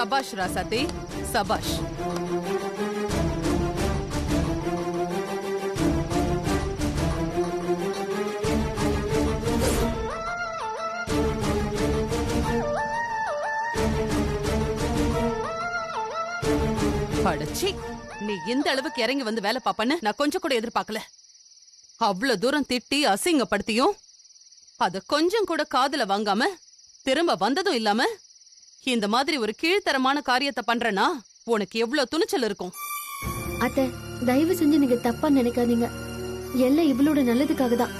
சபாஷ் ராசாத்தி, சபாஷ். அடச்சி, நீ இந்த அளவுக்கு இறங்கி வந்து வேலை பாப்பன்னு நான் கொஞ்சம் கூட எதிர்பார்க்கல. அவ்வளவு தூரம் திட்டி அசிங்கப்படுத்தியும் அத கொஞ்சம் கூட காதுல வாங்காம திரும்ப வந்ததும் இல்லாம இந்த மாதிரி ஒரு கீழ்த்தரமான காரியத்தை பண்றனா உனக்கு எவ்வளவு துணிச்சல் இருக்கும்? அத்தை, தயவு செஞ்சு நீங்க தப்பா நினைக்காதீங்க. எல்லாம் இவளோட நல்லதுக்காக தான்.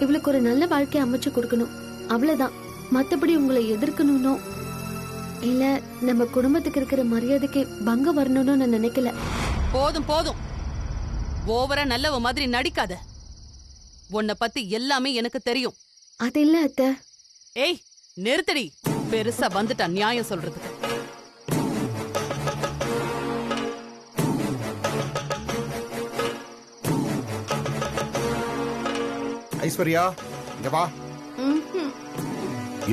இவளுக்கு ஒரு நல்ல வாழ்க்கையை அமைச்சு கொடுக்கணும், அவ்வளவுதான். மத்தபடி உங்களை எதிர்க்கணும்னோ இல்ல நம்ம குடும்பத்துக்கு இருக்கிற மரியாதைக்கு பங்கம் வரணும்னு நான் நினைக்கல. போதும் போதும், ஓவரா நல்லவ மாதிரி நடிக்காத. உன்னை பத்தி எல்லாமே எனக்கு தெரியும். அது இல்ல அத்தை. ஏய் நிறுத்தடி, பெருசா வந்துட்டான் நியாயம் சொல்றதுக்கு. ஐஸ்வர்யா, இங்க வா.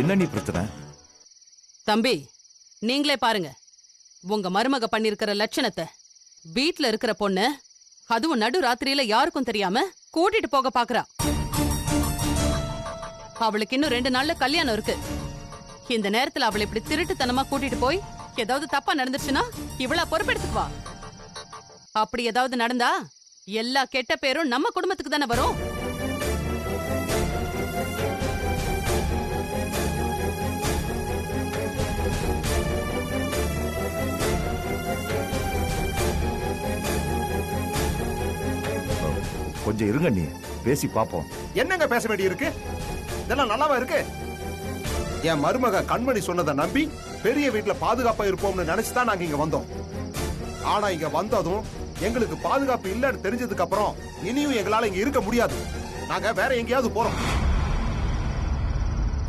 என்ன நீ பிரச்சனை? தம்பி, நீங்களே பாருங்க உங்க மருமக பண்ணிருக்கிற லட்சணத்தை. வீட்ல இருக்கிற பொண்ணு, அதுவும் நடு ராத்திரியில யாருக்கும் தெரியாம கூட்டிட்டு போக பாக்குறா. அவளுக்கு இன்னும் 2 நாள்ல கல்யாணம் இருக்கு. இந்த நேரத்துல அவளை இப்படி திருட்டுத்தனமா கூட்டிட்டு போய் ஏதாவது தப்பா நடந்துச்சுன்னா இவளா பொறுப்பெடுத்துக்குவா? அப்படி ஏதாவது நடந்தா எல்லா கெட்ட பேரும் நம்ம குடும்பத்துக்கு தானே வரும். கொஞ்சம் இருங்க, நீ பேசி பாப்போம். என்னங்க பேச வேண்டி இருக்கு? இதெல்லாம் நல்லாவா இருக்கு? என் மருமக கண்மணி சொன்னதை நம்பி பெரிய வீட்டுல பாதுகாப்பா இருப்போம்னு நினைச்சுதான் நாங்க இங்க வந்தோம். ஆனா இங்க வந்ததும் எங்களுக்கு பாதுகாப்பு இல்லன்னு தெரிஞ்சதுக்கு அப்புறம் இனியும் எங்களால இங்க இருக்க முடியாது. நாங்க வேற எங்கேயாவது போறோம்.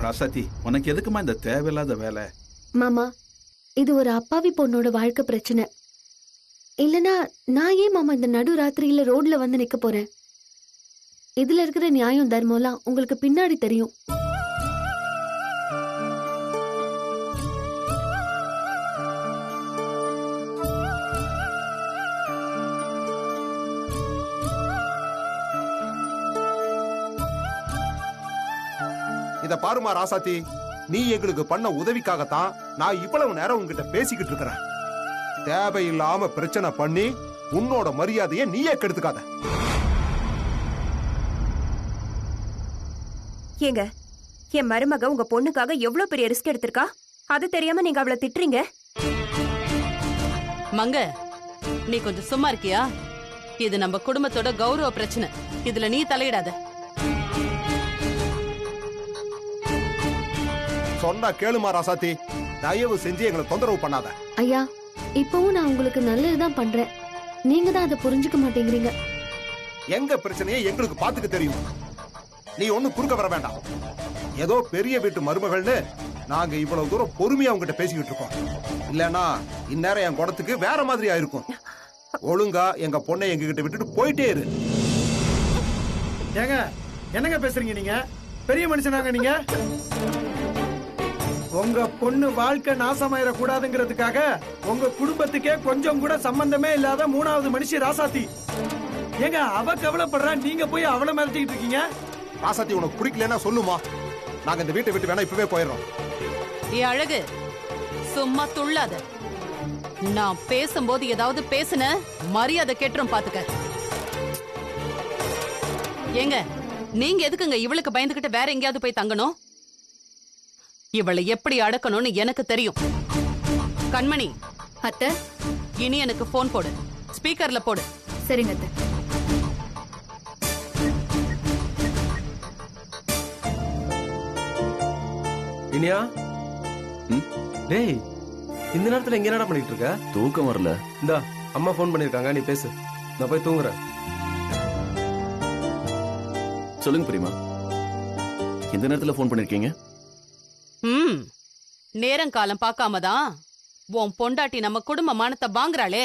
ராசாத்தி, உனக்கு எதுக்குமா இந்த தேவையில்லாத வேலை? மாமா, இது ஒரு அப்பாவி பொண்ணோட வாழ்க்கை பிரச்சனை. இல்லனா நான் ஏன் மாமா இந்த நடு ராத்திரியில ரோட்ல வந்து நிக்க போறேன்? இதுல இருக்கிற நியாயம் தர்மம்லாம் உங்களுக்கு பின்னாடி தெரியும். இத பாருமா ராசாத்தி, நீ எங்களுக்கு பண்ண உதவிக்காகத்தான் நான் இவ்வளவு நேரம் உங்ககிட்ட பேசிக்கிட்டு இருக்கிறேன். தேவையில்லாம பிரச்சனை பண்ணி உன்னோட மரியாதையை நீயே கெடுத்துக்காத. ஏங்க, என் மருமக உங்க பொண்ணுக்காக எவ்வளவு பெரிய ரிஸ்க் எடுத்திருக்கா, அது தெரியாம நீங்க அவளை திட்டுறீங்க. மங்க, நீ கொஞ்சம் சும்மா இருக்கியா? இது நம்ம குடும்பத்தோட கௌரவ பிரச்சனை. இதுல நீ தலையிடாத. சொன்னா கேளுமா ராசாத்தி, தயவு செஞ்சு எங்களை தொந்தரவு பண்ணாத. ஐயா, இப்பவும் நான் உங்களுக்கு நல்லதுதான் பண்றேன். நீங்க தான் அதை புரிஞ்சுக்க மாட்டேங்கிறீங்க. எங்க பிரச்சனையை எங்களுக்கு பாத்துக்க தெரியும். நீ ஒண்ணு குறுக்க வர வேண்டாம். ஏதோ பெரிய வீட்டு மருமகள்னு நாங்க இவ்வளவு தூரம் பொறுமையா உங்ககிட்ட பேசிக்கிட்டு இருக்கோம். இல்லன்னா இந்நேரம் என் குடத்துக்கு வேற மாதிரி ஆயிருக்கும். ஒழுங்கா எங்க பொண்ணை எங்க கிட்ட விட்டுட்டு போயிட்டே இரு. ஏங்க, என்னங்க பேசுறீங்க நீங்க? பெரிய மனுஷனாங்க நீங்க? உங்க பொண்ணு வாழ்க்கை நாசமாயிர கூடாதுங்கிறதுக்காக உங்க குடும்பத்துக்கே கொஞ்சம் கூட சம்பந்தமே இல்லாத 3வது மனுஷி ராசாத்தி. ஏங்க, அவ கவலைப்படுறா, நீங்க போய் அவளை மிரட்டிக்கிட்டு இருக்கீங்க. ராசாத்தி, உனக்கு பிடிக்கலன்னா சொல்லுமா, நாங்க இந்த வீட்டை விட்டு வேணா இப்பவே போயிடுறோம். ஏ அழகு, சும்மா துள்ளாத. நான் பேசும்போது ஏதாவது பேசுன மரியாதை கெட்டுரும் பாத்துக்க. ஏங்க, நீங்க எதுக்குங்க இவளுக்கு பயந்துகிட்டு வேற எங்கேயாவது போய் தங்கணும்? இவளை எப்படி அடக்கணும்னு எனக்கு தெரியும். கண்மணி, அத்தை, இனி எனக்கு போன் போடு, ஸ்பீக்கர்ல போடு. சரிங்க அத்தை. இனியா, டேய், இந்த நேரத்துல எங்க என்னடா பண்ணிட்டு இருக்க? தூக்கம் வரல. இந்தா, அம்மா போன் பண்ணிருக்காங்க, நீ பேசு. நான் போய் தூங்குறேன். சொல்லுங்க பிரியமா, எந்த நேரத்துல போன் பண்ணிருக்கீங்க? நேரம் காலம் பார்க்காமதான் உன் பொண்டாட்டி நம்ம குடும்ப மானத்தை வாங்குறாளே,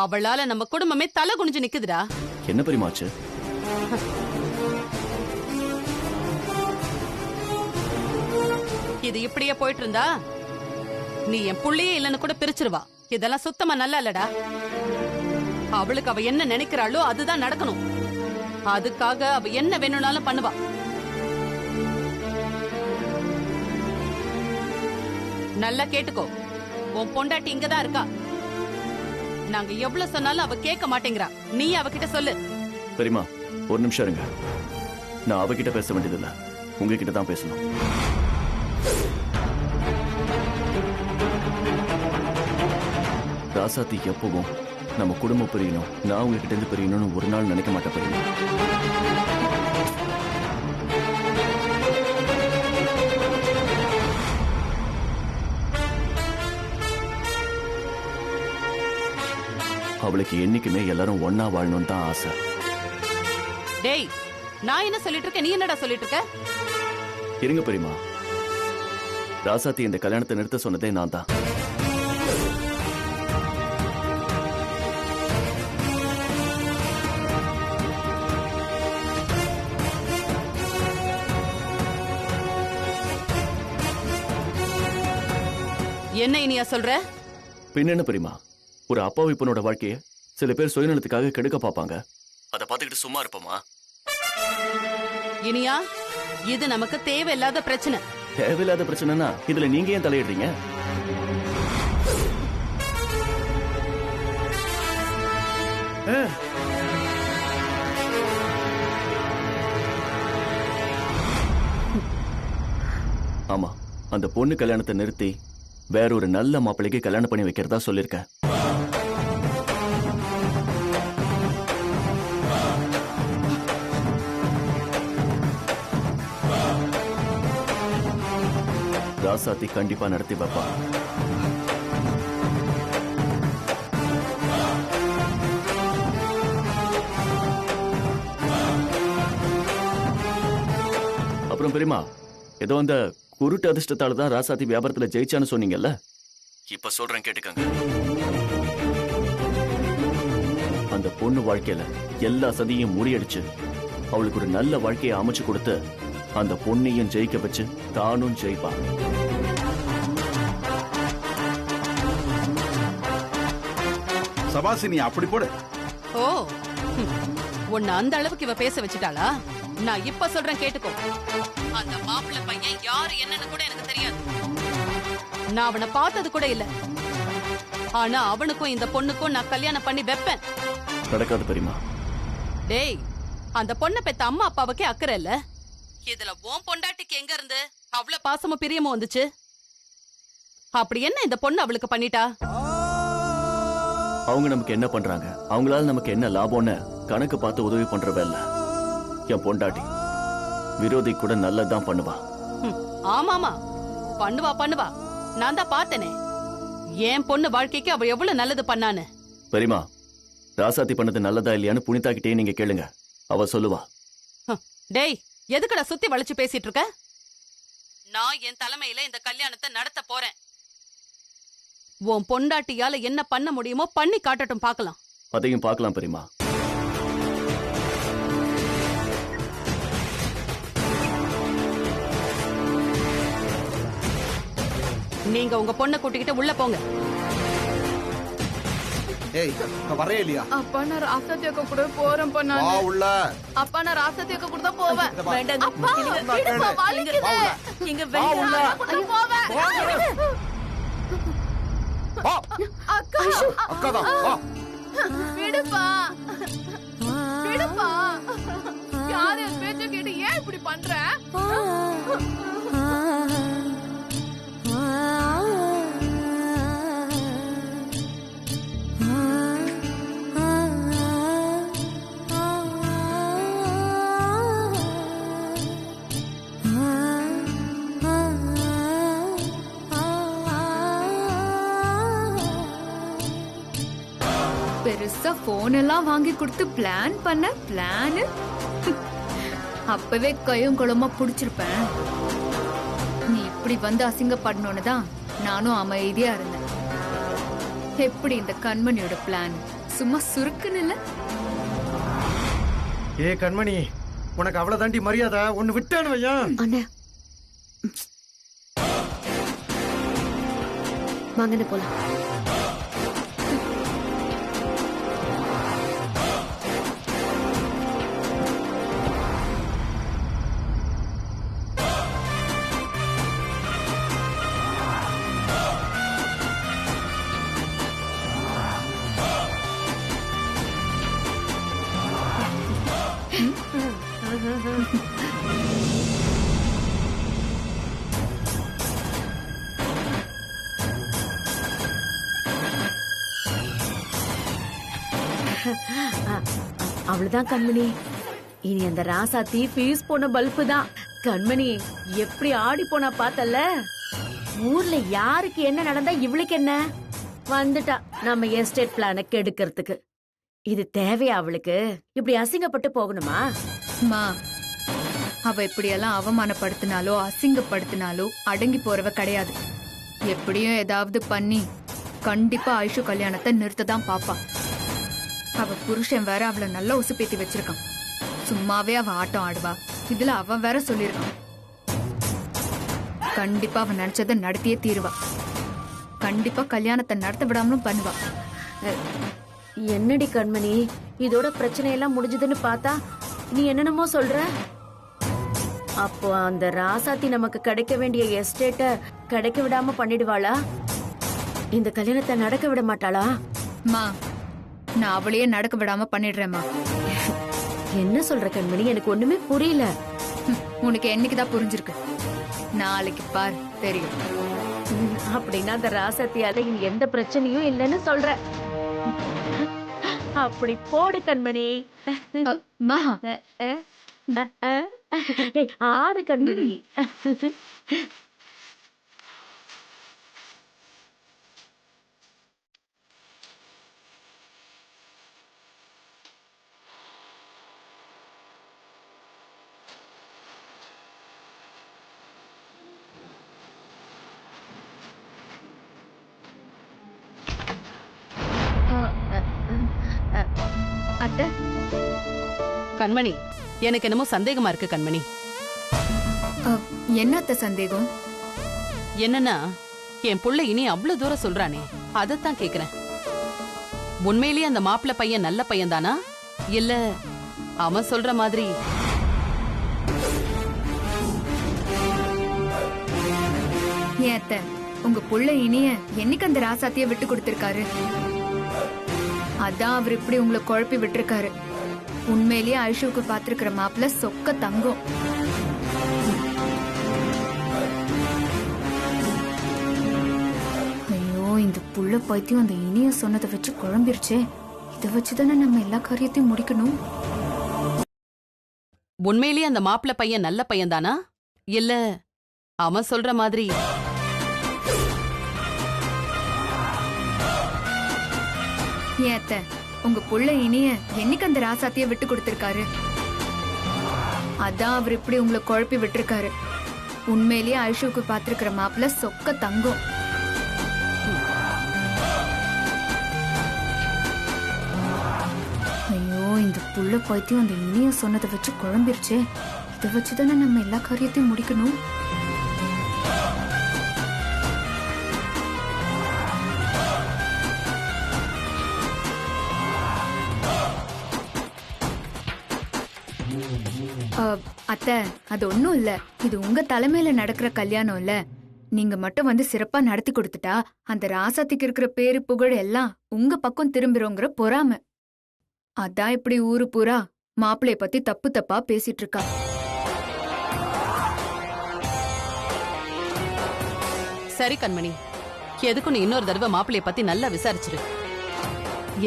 அவளால நம்ம குடும்பமே தலை குனிஞ்சு நிக்குதுடா. என்ன பெரியமாச்சு? இது இப்படியே போயிட்டு இருந்தா நீ என் புள்ளையே இல்லன்னு கூட பிரிச்சிருவா. இதெல்லாம் சுத்தமா நல்லா இல்லடா. அவளுக்கு அவ என்ன நினைக்கிறாளோ அதுதான் நடக்கணும். அதுக்காக அவ என்ன வேணும்னாலும் பண்ணுவா. நல்லா கேட்டுக்கோ, உன் பொண்டாட்டி இங்கதான் இருக்கா. நாங்க எவ்வளவு சொன்னாலும் அவ கேட்க மாட்டேங்கிறா. நீ அவகிட்ட சொல்லு. பெரியமா ஒரு நிமிஷம் இருங்க. நான் அவகிட்ட பேச வேண்டியதில்ல, உங்ககிட்ட தான் பேசணும். ராசாத்தி எப்பவும் நம்ம குடும்பம் பிரியணும், நான் உங்ககிட்ட இருந்து பிரியணும்னு ஒரு நாள் நினைக்க மாட்டேன் பெரியமா. அவளுக்கு என்னைக்குமே எல்லாரும் ஒன்னா வாழணும்னு தான் ஆசை. டேய், நான் என்ன சொல்லிட்டு இருக்கேன், நீ என்னடா சொல்லிட்டு இருக்க? இருங்க பெரியமா, ராசாத்தி இந்த கல்யாணத்தை நிறுத்த சொன்னதே நான் தான். என்ன இனியா சொல்ற? பின்ன என்ன பெரியமா, ஒரு அப்பாவி பொண்ணோட வாழ்க்கைய சில பேர் சுயநலத்துக்காக கெடுக்க பார்ப்பாங்க. அதை பார்த்துக்கிட்டு சும்மா இருப்போமா? இனியா, இது நமக்கு தேவையில்லாத பிரச்சனை. தேவையில்லாத பிரச்சனைனா இதுல நீங்க ஏன் தலையிடுறீங்க? ஆமா, அந்த பொண்ணு கல்யாணத்தை நிறுத்தி வேற ஒரு நல்ல மாப்பிள்ளைக்கு கல்யாணம் பண்ணி வைக்கிறதா சொல்லிருக்கேன். ராசாத்தி கண்டிப்பா நடத்தி வைப்பா. அப்புறம் பெரியமா, ஏதோ அந்த குருட்டு அதிர்ஷ்டத்தால தான் ராசாத்தி வியாபாரத்துல ஜெயிச்சான்னு சொன்னீங்கல்ல, இப்ப சொல்றேன் கேட்டுக்கங்க. அந்த பொண்ணு வாழ்க்கையில எல்லா சதியும் முறியடிச்சு அவளுக்கு ஒரு நல்ல வாழ்க்கையை அமைச்சு கொடுத்து அந்த பொண்ணையும் ஜெயிக்க வச்சு தானும் ஜெயிப்பா. சபாசினி அப்படி போடு. ஓ, உன்னை அந்த அளவுக்கு இவ பேச வச்சுட்டாளா? நான் இப்ப சொல்றேன் கேட்டுக்கோ. அந்த மாப்பிள்ளை பையன் யாரு என்னன்னு கூட எனக்கு தெரியாது. நான் அவனை பார்த்தது கூட இல்ல. ஆனா அவனுக்கும் இந்த பொண்ணுக்கும் நான் கல்யாணம் பண்ணி வைப்பேன். நடக்காது பெரியமா. டேய், அந்த பொண்ணை பெத்த அம்மா அப்பாவுக்கே அக்கறை இல்ல. இதுல உன் பொண்டாட்டிக்கு எங்க இருந்து அவ்வளவு பாசமும் பிரியமும் வந்துச்சு? அப்படி என்ன இந்த பொண்ணு அவளுக்கு பண்ணிட்டா? அவங்க நமக்கு என்ன பண்றாங்க, அவங்களால நமக்கு என்ன லாபம்னு கணக்கு பார்த்து உதவி பண்றவ இல்ல என் பொண்டாட்டி. விரோதி கூட நல்லதுதான் பண்ணுவா. ஆமாமா, பண்ணுவா பண்ணுவா. நான் தான் பார்த்தனே என் பொண்ணு வாழ்க்கைக்கு அவ எவ்வளவு நல்லது பண்ணான்னு. பெரியமா, ராசாத்தி பண்ணது நல்லதா இல்லையான்னு புனிதாக்கிட்டே நீங்க கேளுங்க, அவ சொல்லுவா. டேய், எதுக்குடா சுத்தி வளைச்சு பேசிட்டு இருக்க? நான் என் தலைமையில இந்த கல்யாணத்தை நடத்த போறேன். உன் பொண்டாட்டியால என்ன பண்ண முடியுமோ பண்ணி காட்டட்டும், பார்க்கலாம். அதையும் பார்க்கலாம் பெரியமா. நீங்க உங்க பொண்ணை கூட்டிக்கிட்டு உள்ள போங்க. ஏய், வரே இல்லையா? அப்பா நான் ராசாத்தி அக்கா கூட போறேன். வா உள்ள. அப்பா நான் ராசாத்தி அக்கா கூட தான் போவேன். வேண்டாங்க. அப்பா, விடுப்பா, வலிக்குது. இங்க வா உள்ள. நான் போவேன். வா. அக்கா, அக்காதான் வா. விடுப்பா, விடுப்பா. யார் என் பேச்ச கேட்டு ஏன் இப்படி பண்ற? பெருசா போன் எல்லாம் வாங்கி கொடுத்து பிளான் பண்ண பிளான் அப்பவே கையும் குளமா புடிச்சிருப்பேன். நீ இப்படி வந்து அசிங்கப்படணும்னு தான் நானும் அமைதியா இருந்தேன். எப்படி இந்த கண்மணியோட பிளான் சும்மா சுருக்குன்னு இல்ல? ஏ கண்மணி, உனக்கு அவ்வளவு தாண்டி மரியாதை. ஒன்னு விட்டானு வையா. அண்ணே, வாங்கன்னு போலாம். அவ்வளவுதான் கண்மணி. இனி அந்த ராசாத்தி பீஸ் போன பல்பு தான். கண்மணி எப்படி ஆடி போனா பார்த்தல்ல. ஊர்ல யாருக்கு என்ன நடந்தா இவளுக்கு என்ன? வந்துட்டா நம்ம எஸ்டேட் பிளான கெடுக்கிறதுக்கு. இது தேவையா அவளுக்கு? இப்படி அசிங்கப்பட்டு போகணுமா? மா, அவ இப்படியெல்லாம் அவமானப்படுத்தினாலோ அசிங்கப்படுத்தினாலோ அடங்கி போறவ கிடையாது. எப்படியும் ஏதாவது பண்ணி கண்டிப்பா ஐஷு கல்யாணத்தை நிறுத்ததான் பாப்பா. அவ புருஷன் வேற அவளை நல்லா உசுப்பேத்தி வச்சிருக்கான். சும்மாவே அவ ஆட்டம் ஆடுவா. இதுல அவன் வேற சொல்லிருக்கான், கண்டிப்பா அவன் நினைச்சதை நடத்தியே தீருவா. கண்டிப்பா கல்யாணத்தை நடத்த விடாமலும் பண்ணுவா. என்னடி கண்மணி, இதோட பிரச்சனை எல்லாம் முடிஞ்சதுன்னு பார்த்தா நீ என்னென்னமோ சொல்ற. அப்போ அந்த ராசாத்தி நமக்கு கிடைக்க வேண்டிய எஸ்டேட்ட கிடைக்க விடாம பண்ணிடுவாளா? இந்த கல்யாணத்தை நடக்க விட மாட்டாளா? மா, நான் அவளையே நடக்க விடாம பண்ணிடுறேம்மா. என்ன சொல்ற கண்மணி, எனக்கு ஒண்ணுமே புரியல. உனக்கு என்னைக்குதான் புரிஞ்சிருக்கு? நாளைக்கு பார் தெரியும். அப்படின்னா அந்த ராசாத்தியால இனி எந்த பிரச்சனையும் இல்லைன்னு சொல்ற. அப்படி போடு கண்மணி. மா, ஆறு கண்மணி. அத்தை, கண்மணி, எனக்கு என்னமோ சந்தேகமா இருக்கு கண்மணி. என்ன அத்தை சந்தேகம்? என்னன்னா, என் புள்ள இனி அவ்வளவு தூரம் சொல்றானே, அதத்தான் கேக்குறேன். உண்மையிலேயே அந்த மாப்பிள்ளை பையன் நல்ல பையன் தானா, இல்ல அவன் சொல்ற மாதிரி? ஏன் அத்தை, உங்க புள்ள இனிய என்னைக்கு அந்த ராசாத்திய விட்டு கொடுத்திருக்காரு? அதான் அவர் இப்படி உங்களை குழப்பி விட்டுருக்காரு. உண்மையிலேயே ஐஷுவுக்கு பாத்துருக்கிற மாப்பிள்ள சொக்க தங்கம். ஐயோ, இந்த புள்ள பைத்தியம் அந்த இனிய சொன்னதை வச்சு குழம்பிருச்சே. இதை வச்சுதானே நம்ம எல்லா காரியத்தையும் முடிக்கணும். உண்மையிலேயே அந்த மாப்பிள்ளை பையன் நல்ல பையன் தானா, இல்ல அவன் சொல்ற மாதிரி? ஏன் அத்தை, உங்க புள்ள இனிய என்னைக்கு அந்த ராசாத்திய விட்டு கொடுத்திருக்காரு? அதான் அவர் இப்படி உங்களை குழப்பி விட்டுருக்காரு. உண்மையிலேயே ஐஷுவுக்கு பாத்துருக்கிற மாப்பிள்ள சொக்க தங்கம். ஐயோ, இந்த புள்ள பைத்தியம் அந்த இனிய சொன்னதை வச்சு குழம்பிருச்சே. இதை வச்சுதானே நம்ம எல்லா காரியத்தையும் முடிக்கணும். அத்தை, அது ஒண்ணும் இல்ல. இது உங்க தலைமையில நடக்கிற கல்யாணம் இல்ல. நீங்க மட்டும் வந்து சிறப்பா நடத்தி கொடுத்துட்டா அந்த ராசாத்திக்கு இருக்கிற பேரு புகழ் எல்லாம் உங்க பக்கம் திரும்பிறோங்கிற பொறாம. அதான் இப்படி ஊரு பூரா மாப்பிளைய பத்தி தப்பு தப்பா பேசிட்டு இருக்கா. சரி கண்மணி, எதுக்கும் நீ இன்னொரு தடவை மாப்பிளைய பத்தி நல்லா விசாரிச்சிரு.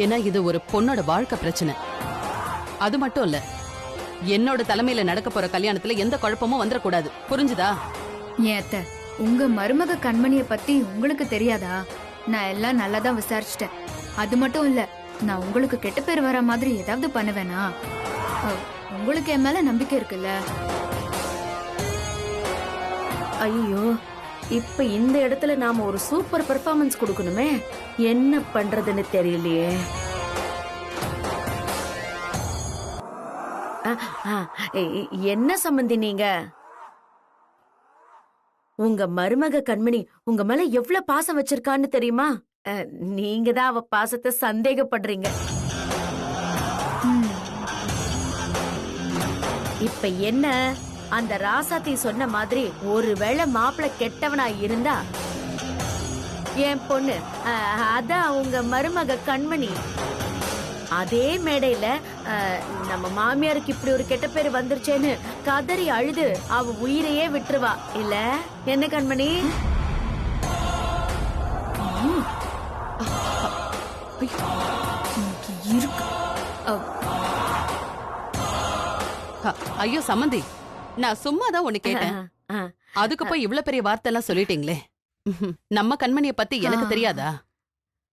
ஏன்னா இது ஒரு பொண்ணோட வாழ்க்கை பிரச்சனை. அது மட்டும் இல்ல, என்னோட தலைமையில நடக்க போற கல்யாணத்துல எந்த குழப்பமும் வந்துடக்கூடாது. புரிஞ்சுதா? ஏன் அத்தை, உங்க மருமக கண்மணிய பத்தி உங்களுக்கு தெரியாதா? நான் எல்லாம் நல்லாதான் விசாரிச்சிட்டேன். அது மட்டும் இல்ல, நான் உங்களுக்கு கெட்ட பேர் வர மாதிரி ஏதாவது பண்ணுவேனா? உங்களுக்கு என் மேல நம்பிக்கை இருக்குல்ல? ஐயோ, இப்ப இந்த இடத்துல நாம ஒரு சூப்பர் பெர்ஃபார்மன்ஸ் கொடுக்கணுமே. என்ன பண்றதுன்னு தெரியலையே. என்ன சம்பந்தி நீங்க? உங்க மருமக கண்மணி உங்க மேல எவ்வளவு பாசம் வச்சிருக்கான்னு தெரியுமா? நீங்க தான் அவ பாசத்தை சந்தேகப்படுறீங்க. இப்ப என்ன, அந்த ராசாத்தி சொன்ன மாதிரி ஒருவேளை மாப்பிள்ளை கெட்டவனா இருந்தா என் பொண்ணு, அதான் உங்க மருமக கண்மணி, அதே மேடையில நம்ம மாமியாருக்கு இப்படி ஒரு கெட்ட பேரு வந்துருச்சேன்னு கதறி அழுது அவ உயிரையே விட்டுருவா இல்ல என்ன கண்மணி? ஐயோ சம்மந்தி, நான் சும்மா தான் உன்னை கேட்டேன். அதுக்கு போய் இவ்ளோ பெரிய வார்த்தை எல்லாம் சொல்லிட்டீங்களே. நம்ம கண்மணிய பத்தி எனக்கு தெரியாதா?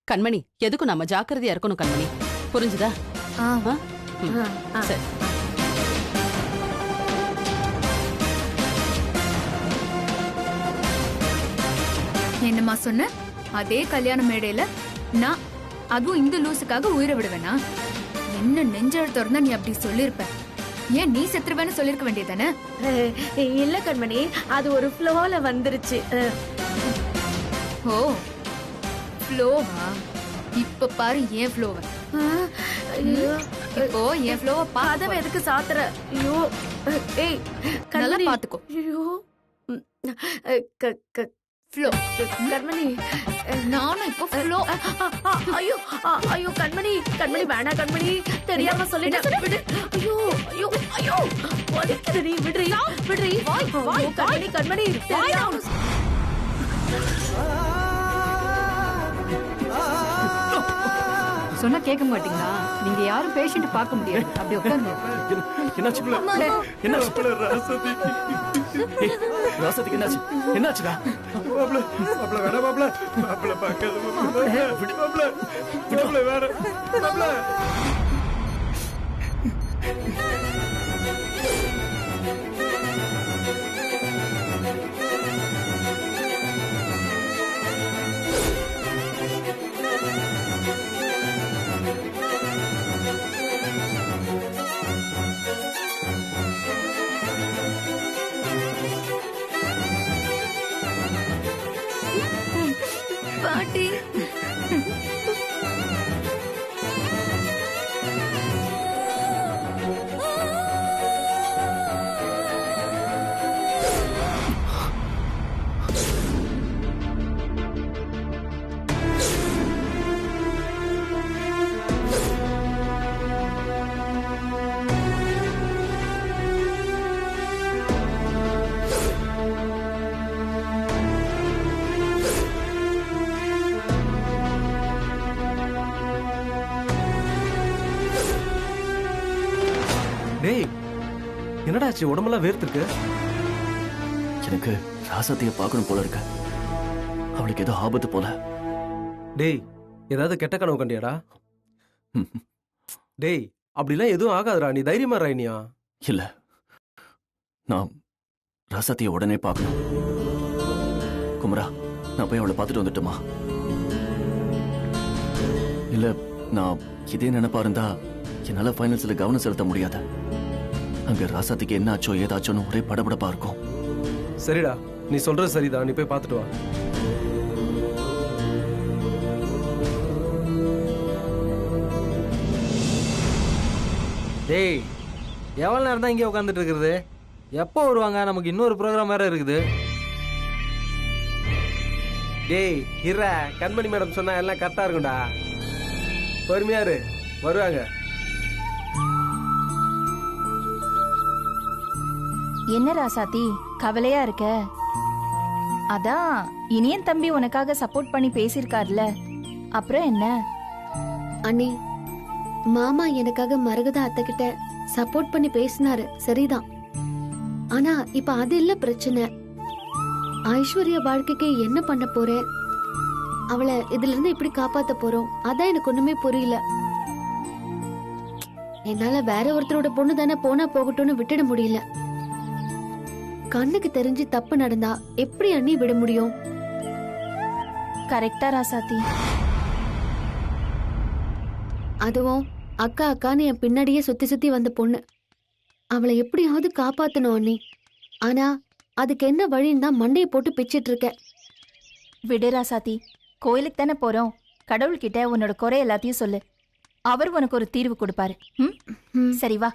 கண்மணி, எதுக்கும் நம்ம ஜாக்கிரதையா இருக்கணும் கண்மணி, புரிஞ்சுதா? சரி. என்னம்மா சொன்ன? அதே கல்யாண மேடையில நான் அதுவும் இந்த லூசுக்காக உயிரை விடுவேனா? என்ன நெஞ்செழுத்த இருந்தா நீ அப்படி சொல்லிருப்ப. ஏன் நீ செத்துருவேன்னு சொல்லிருக்க வேண்டியதானே? இல்ல கண்மணி, அது ஒரு ஃப்ளோல வந்துருச்சு. ஓ ஃப்ளோவா? இப்ப பாரு ஏன் ஃப்ளோவ. இப்போ என் ஃப்ளோவ பாதவ எதுக்கு சாத்துற? ஐயோ ஏய் நல்லா பாத்துக்கோ. ஐயோ ஃப்ளோ கண்மணி, நானும் இப்போ ஃப்ளோ. ஐயோ ஐயோ கண்மணி, கண்மணி வேணா கண்மணி, தெரியாம சொல்லிட்டேன். விடு. ஐயோ ஐயோ ஐயோ வலிக்குதுடி, விடுறி விடுறி. கண்மணி கண்மணி தெரியாம. சொன்னா கேட்க மாட்டீங்களா? நீங்க யாரும் பேஷண்ட் பார்க்க முடியாது. அப்படி உட்காருங்க. என்னாச்சு பிள்ளை? என்னாச்சு பிள்ளை? ராசாத்திக்கு என்னாச்சு? என்னாச்சுடா? மாப்ள மாப்ள வேணா மாப்ள, மாப்ள பார்க்காத மாப்ள, விடு மாப்ள, மாப்ள வேணா மாப்ள. பாட்டி டேய், என்னடாச்சு? உடம்பெல்லாம் வேர்த்திருக்கு. எனக்கு ராசாத்திய பார்க்கணும் போல இருக்கு. அவளுக்கு ஏதோ ஆபத்து போல. டேய், ஏதாவது கெட்ட கனவு கண்டியாடா? டேய், அப்படிலாம் எதுவும் ஆகாதுடா, நீ தைரியமா ராயினியா? இல்ல, நான் ராசாத்திய உடனே பார்க்கணும். குமரா, நான் போய் அவளை பார்த்துட்டு வந்துட்டுமா? இல்ல, நான் இதே நினைப்பா இருந்தா என்னால ஃபைனல்ஸ்ல கவனம் செலுத்த முடியாது. அங்க ராசாத்திக்கு என்ன ஆச்சோ ஏதாச்சோன்னு ஒரே படபடப்பா இருக்கும். சரிடா, நீ சொல்றது சரிதான், நீ போய் பார்த்துட்டு வா. டேய், எவ்வளவு நேரம் தான் இங்கே உட்காந்துட்டு இருக்கிறது? எப்போ வருவாங்க? நமக்கு இன்னொரு ப்ரோக்ராம் வேற இருக்குது. டேய் இற, கண்மணி மேடம் சொன்னா எல்லாம் கரெக்டா இருக்கும்டா. பொறுமையாரு, வருவாங்க. என்ன ராசாத்தி கவலையா இருக்க? அதான் இனியன் தம்பி உனக்காக சப்போர்ட் பண்ணி பேசியிருக்காருல, அப்புறம் என்ன? அண்ணி, மாமா எனக்காக மரகதா அத்தை கிட்ட சப்போர்ட் பண்ணி பேசினாரு, சரிதான். ஆனா இப்ப அது இல்ல பிரச்சனை. ஐஸ்வர்யா வாழ்க்கைக்கு என்ன பண்ண போறேன்? அவளை இதுல இருந்து எப்படி காப்பாத்த போறோம்? அதான் எனக்கு ஒண்ணுமே புரியல. என்னால வேற ஒருத்தரோட பொண்ணு தானே போனா போகட்டும்னு விட்டுட முடியல. கண்ணுக்கு தெரிஞ்சு தப்பு நடந்தா எப்படி அண்ணி விட முடியும்? கரெக்டா ராசாத்தி. அதுவும் அக்கா அக்கான்னு என் பின்னாடியே சுத்தி சுத்தி வந்த பொண்ணு. அவளை எப்படியாவது காப்பாத்தணும் அண்ணி. ஆனா அதுக்கு என்ன வழின்னு தான் மண்டையை போட்டு பிச்சிட்டு இருக்கேன். விடு ராசாத்தி, கோயிலுக்கு தானே போறோம். கடவுள்கிட்ட உன்னோட குறை எல்லாத்தையும் சொல்லு, அவர் உனக்கு ஒரு தீர்வு கொடுப்பாரு. சரி வா.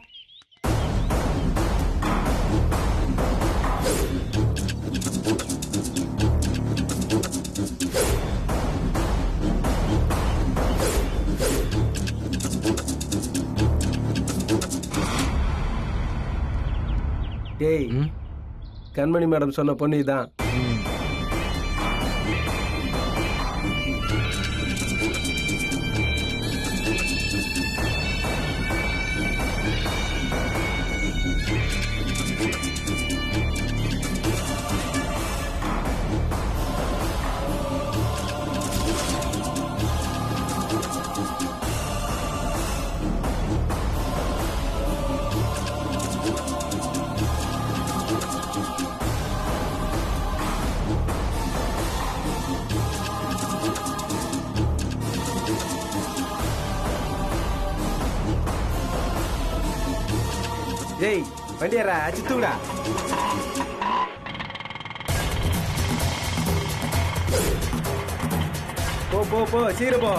டேய், கண்மணி மேடம் சொன்ன பொண்ணு இதான். டேய், வண்டியாரா அடிச்சுடா. போ போ போ, சீக்கிரம் போ.